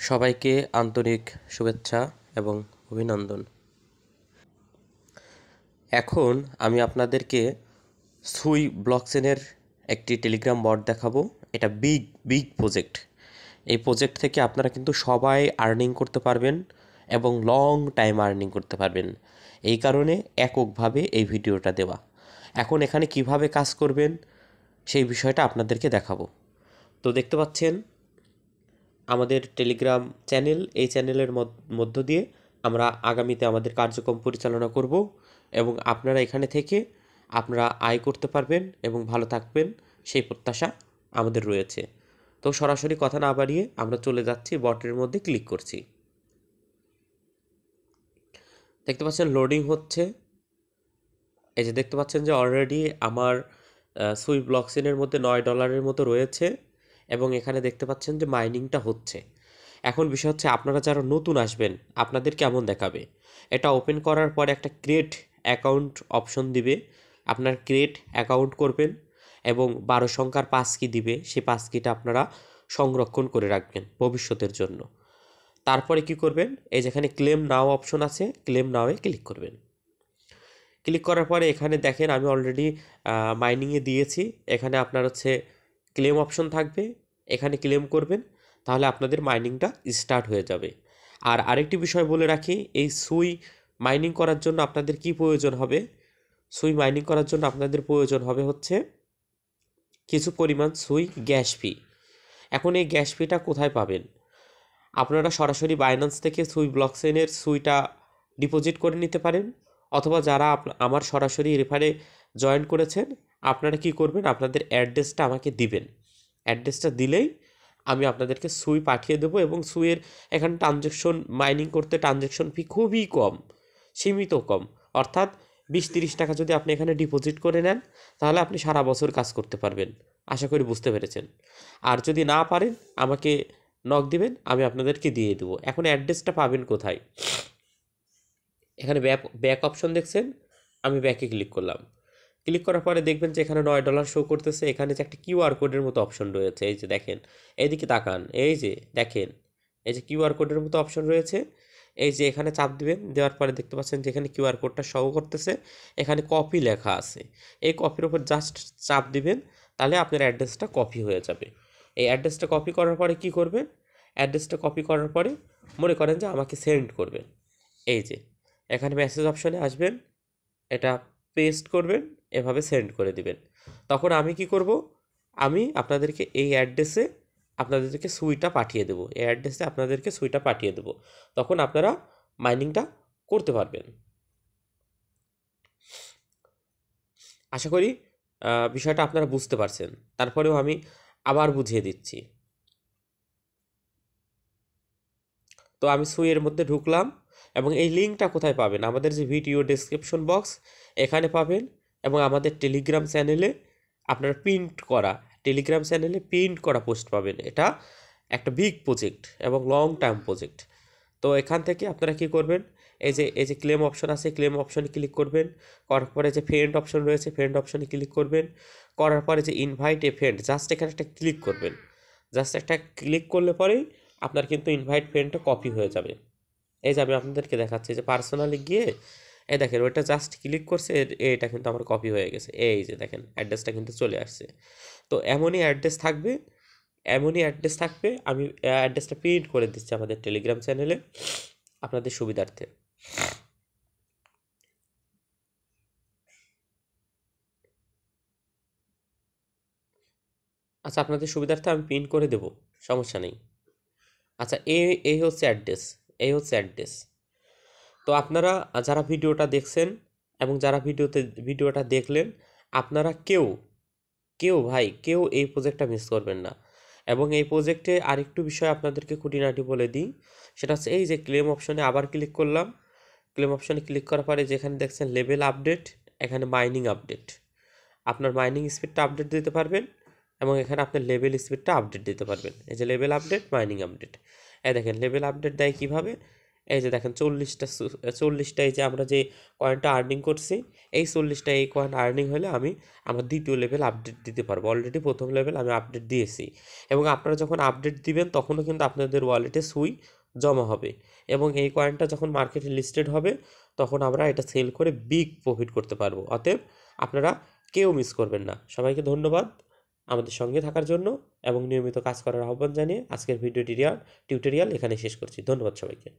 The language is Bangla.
সবাইকে আন্তরিক শুভেচ্ছা এবং অভিনন্দন। এখন আমি আপনাদেরকে সুই ব্লকচেনের একটি টেলিগ্রাম বট দেখাবো। এটা বিগ প্রজেক্ট। এই প্রজেক্ট থেকে আপনারা কিন্তু সবাই আর্নিং করতে পারবেন এবং লং টাইম আর্নিং করতে পারবেন। এই কারণে এককভাবে এই ভিডিওটা দেওয়া। এখন এখানে কিভাবে কাজ করবেন সেই বিষয়টা আপনাদেরকে দেখাবো। তো দেখতে পাচ্ছেন আমাদের টেলিগ্রাম চ্যানেল, এই চ্যানেলের মধ্য দিয়ে আমরা আগামীতে আমাদের কার্যক্রম পরিচালনা করব এবং আপনারা এখানে থেকে আপনারা আয় করতে পারবেন এবং ভালো থাকবেন সেই প্রত্যাশা আমাদের রয়েছে। তো সরাসরি কথা না বাড়িয়ে আমরা চলে যাচ্ছি, বটের মধ্যে ক্লিক করছি। দেখতে পাচ্ছেন লোডিং হচ্ছে। এই যে দেখতে পাচ্ছেন যে অলরেডি আমার সুই ব্লকচেনের মধ্যে $9 মতো রয়েছে এবং এখানে দেখতে পাচ্ছেন যে মাইনিংটা হচ্ছে। এখন বিষয় হচ্ছে আপনারা যারা নতুন আসবেন আপনাদের কেমন দেখাবে। এটা ওপেন করার পরে একটা ক্রিয়েট অ্যাকাউন্ট অপশন দিবে। আপনার ক্রিয়েট অ্যাকাউন্ট করবেন এবং 12 সংখ্যার পাস কি দিবে, সেই পাস কিটা আপনারা সংরক্ষণ করে রাখবেন ভবিষ্যতের জন্য। তারপরে কি করবেন, এই যেখানে ক্লেম নাও অপশন আছে, ক্লেম নাওয়ে ক্লিক করবেন। ক্লিক করার পরে এখানে দেখেন আমি অলরেডি মাইনিংয়ে দিয়েছি। এখানে আপনার হচ্ছে ক্লেম অপশন থাকবে, এখানে ক্লেম করবেন, তাহলে আপনাদের মাইনিংটা স্টার্ট হয়ে যাবে। আর আরেকটি বিষয় বলে রাখি, এই সুই মাইনিং করার জন্য আপনাদের কি প্রয়োজন হবে। সুই মাইনিং করার জন্য আপনাদের প্রয়োজন হবে হচ্ছে কিছু পরিমাণ সুই গ্যাস ফি। এখন এই গ্যাস ফিটা কোথায় পাবেন, আপনারা সরাসরি বাইন্যান্স থেকে সুই ব্লকচেনের সুইটা ডিপোজিট করে নিতে পারেন, অথবা যারা আমার সরাসরি রেফারে জয়েন করেছেন আপনারা কি করবেন, আপনাদের অ্যাড্রেসটা আমাকে দিবেন। অ্যাড্রেসটা দিলেই আমি আপনাদেরকে সুই পাঠিয়ে দেবো এবং সুইয়ের এখানে ট্রানজ্যাকশন মাইনিং করতে ট্রানজ্যাকশন ফি খুবই কম, সীমিত কম। অর্থাৎ 20-30 টাকা যদি আপনি এখানে ডিপোজিট করে নেন তাহলে আপনি সারা বছর কাজ করতে পারবেন। আশা করি বুঝতে পেরেছেন। আর যদি না পারেন আমাকে নক দিবেন, আমি আপনাদেরকে দিয়ে দেবো। এখন অ্যাড্রেসটা পাবেন কোথায়, এখানে ব্যাক অপশন দেখছেন, আমি ব্যাকে ক্লিক করলাম। ক্লিক করার পরে দেখবেন যে এখানে $9 শো করতেছে। এখানে যে একটা কিউআর কোডের মতো অপশন রয়েছে, এই যে দেখেন, এইদিকে তাকান, এই যে দেখেন, এই যে কিউআর কোডের মতো অপশন রয়েছে। এই যে এখানে চাপ দিবেন, দেওয়ার পরে দেখতে পাচ্ছেন যে এখানে কিউআর কোডটা শো করতেছে, এখানে কপি লেখা আছে। এই কপির উপর জাস্ট চাপ দিবেন, তাহলে আপনার অ্যাড্রেসটা কপি হয়ে যাবে। এই অ্যাড্রেসটা কপি করার পরে কি করবেন, অ্যাড্রেসটা কপি করার পরে মনে করেন যে আমাকে সেন্ড করবেন। এই যে এখানে মেসেজ অপশনে আসবেন, এটা পেস্ট করবেন, এভাবে সেন্ড করে দিবেন। তখন আমি কি করব, আমি আপনাদেরকে এই অ্যাড্রেসে আপনাদেরকে সুইটা পাঠিয়ে দেবো, এই অ্যাড্রেসে আপনাদেরকে সুইটা পাঠিয়ে দেবো। তখন আপনারা মাইনিংটা করতে পারবেন। আশা করি বিষয়টা আপনারা বুঝতে পারছেন। তারপরেও আমি আবার বুঝিয়ে দিচ্ছি। তো আমি সুইয়ের মধ্যে ঢুকলাম এবং এই লিঙ্কটা কোথায় পাবেন, আমাদের যে ভিডিও ডেসক্রিপশন বক্স এখানে পাবেন এবং আমাদের টেলিগ্রাম চ্যানেলে আপনারা টেলিগ্রাম চ্যানেলে প্রিন্ট করা পোস্ট পাবেন। এটা একটা বিগ প্রজেক্ট এবং লং টার্ম প্রজেক্ট। তো এখান থেকে আপনারা কি করবেন, এই যে ক্লেম অপশন আছে, ক্লেম অপশনে ক্লিক করবেন। করার পরে যে ফ্রেন্ড অপশন রয়েছে, ফ্রেন্ড অপশনে ক্লিক করবেন। করার পরে যে ইনভাইট এ ফ্রেন্ড, জাস্ট এখানে একটা ক্লিক করবেন। জাস্ট একটা ক্লিক করলে পরেই আপনার কিন্তু ইনভাইট ফ্রেন্ডটা কপি হয়ে যাবে। এই যে আমি আপনাদেরকে দেখাচ্ছি যে পার্সোনালি গিয়ে এই দেখেন ওইটা জাস্ট ক্লিক করছে, এটা কিন্তু আমার কপি হয়ে গেছে। এই যে দেখেন অ্যাড্রেসটা কিন্তু চলে আসছে। তো এমনই অ্যাড্রেস থাকবে, আমি অ্যাড্রেসটা প্রিন্ট করে দিচ্ছি আমাদের টেলিগ্রাম চ্যানেলে আপনাদের সুবিধার্থে। আচ্ছা, আপনাদের সুবিধার্থে আমি প্রিন্ট করে দেবো, সমস্যা নেই। আচ্ছা, এই হচ্ছে অ্যাড্রেস, এই হচ্ছে অ্যাড্রেস। তো আপনারা যারা ভিডিওটা দেখছেন এবং যারা ভিডিওটা দেখলেন, আপনারা কেউ এই প্রজেক্টটা মিস করবেন না। এবং এই প্রজেক্টে আরেকটু বিষয় আপনাদেরকে খুঁটিনাটি বলে দিই, সেটা হচ্ছে এই যে ক্লেম অপশনে আবার ক্লিক করলাম। ক্লেম অপশনে ক্লিক করার পরে যেখানে দেখছেন লেভেল আপডেট, এখানে মাইনিং আপডেট, আপনার মাইনিং স্পিডটা আপডেট দিতে পারবেন এবং এখানে আপনার লেভেল স্পিডটা আপডেট দিতে পারবেন। এই যে লেভেল আপডেট, মাইনিং আপডেট, এই দেখেন লেভেল আপডেট দেয় কীভাবে, এই যে দেখেন 40টা এই যে আমরা যে কয়েনটা আর্নিং করছি, এই 40টা এই কয়েন আর্নিং হলে আমি আমার দ্বিতীয় লেভেল আপডেট দিতে পারবো। অলরেডি প্রথম লেভেল আমি আপডেট দিয়েছি, এবং আপনারা যখন আপডেট দিবেন তখনও কিন্তু আপনাদের ওয়ালেটে সুই জমা হবে, এবং এই কয়েনটা যখন মার্কেটে লিস্টেড হবে তখন আমরা এটা সেল করে বিগ প্রফিট করতে পারবো। অতএব আপনারা কেউ মিস করবেন না। সবাইকে ধন্যবাদ আমাদের সঙ্গে থাকার জন্য, এবং নিয়মিত কাজ করার আহ্বান জানিয়ে আজকের ভিডিও টিউটোরিয়াল এখানে শেষ করছি। ধন্যবাদ সবাইকে।